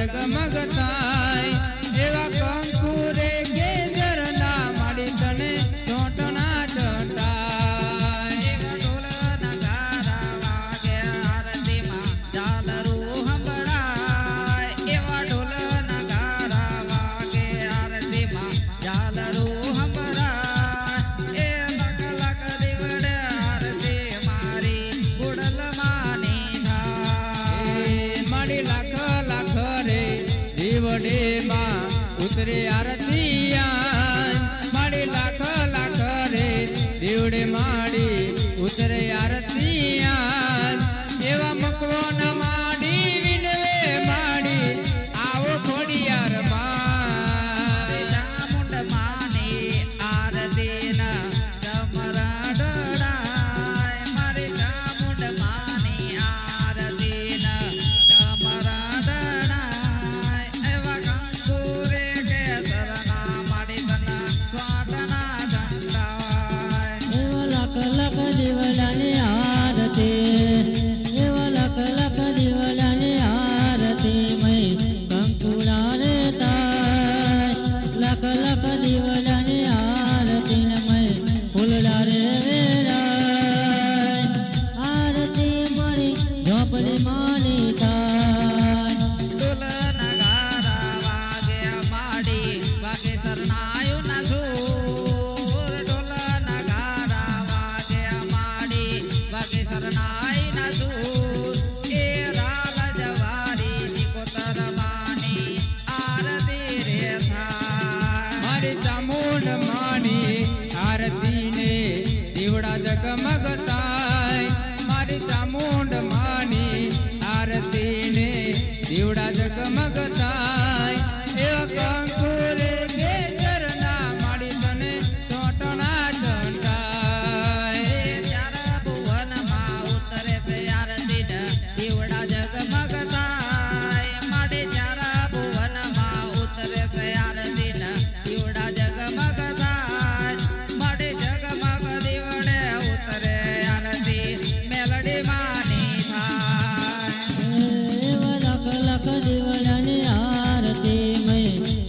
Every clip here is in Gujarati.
જગમગ થાય એવા કંકુ રે કેસરના માડી તને ચોટના ચટાય એવા ઢોલ નગારા વાગે આરતીમાં ઝાલરું સંભળાય એવા ઢોલ નગારા વાગે આરતીમાં ઝાલરું સંભળાય એ લખ લખ દીવડે આરતી મારી ગુડલમાની થાય માડી લખ લખ રે દીવડે માં ઉતરે આરતી માડી લખ લખ રે દીવડે માડી ઉતરે આરતી એવા મકવો ન માડી વિનવે માડી આવો ખોડિયાર માં ચામુંડ માની આરતી ના ડમરા ડડાય મારી ચામુંડ માની આરતી ના ડમરા ડડાય એવા કંકુ રે કેસરના માડી તના સ્વાટના દંડાય એવા લખ લખ દીવડાની આરતી એવા લખ લખ દીવડાની આરતી મય કંકુડા રે તાય લખ લખ દીવડાની આરતી મય ફૂલડા રે વેરાય આરતી મારી ઝોપડી માની થાય ઢોલ નગારા વાગે માડી વાગે શરણાયું ના સૂર ઢોલ નગારા વાગે માડી વાગે શરણાઈ ના સૂર એ રાલ જવારી નિકોતર માની આરતી રે થાય મારી ચામુંડ માની આરતી ને દીવડા જગમગ થાય મારી ચામુંડ માની આરતી ને દીવડા જગમગ થાય એવા કંકુ રે કેસરના માડી તને ચોટણા ચટાય ચાર ભુવનમાં ઉતરે છે આરતી ને દીવડા જગમગ થાય માડી ચાર ભુવનમાં ઉતરે છે આરતી ને દીવડા જગમગ થાય માડી જગમગ દીવડે ઉતરે આરતી મેલડી માની થાય એવા લખ લખ દીવડાની આરતી મય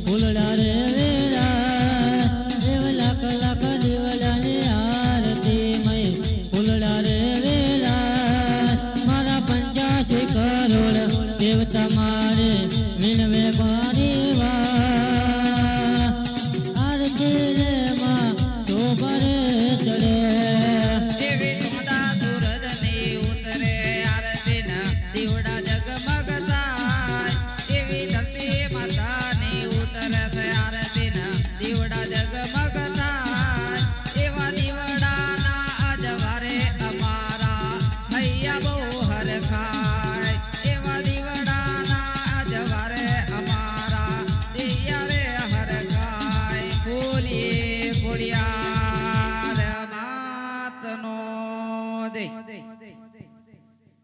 ફૂલડા રે વેરાય એવા લખ લખ દીવડાની આરતી મય ફૂલડા રે વેરાય મારા 85 કરોડ દેવતા મારે વિનવે મારી વા આરતી રે માં શોભરે ચડે એવી ચોદા સૂરજની ઉતરે આરતી ના દીવડા જગમગ થાય એવી ધરતી માતાની ઉતરે છે આરતી ના દીવડા જગમગ થાય એવા દીવડાના અજવારે અમારા હૈયા બહુ હરખાય એવા દીવડાના અજવારે અમારા દૈયા રે હરખાય બોલીએ ખોડિયાર માતનો જય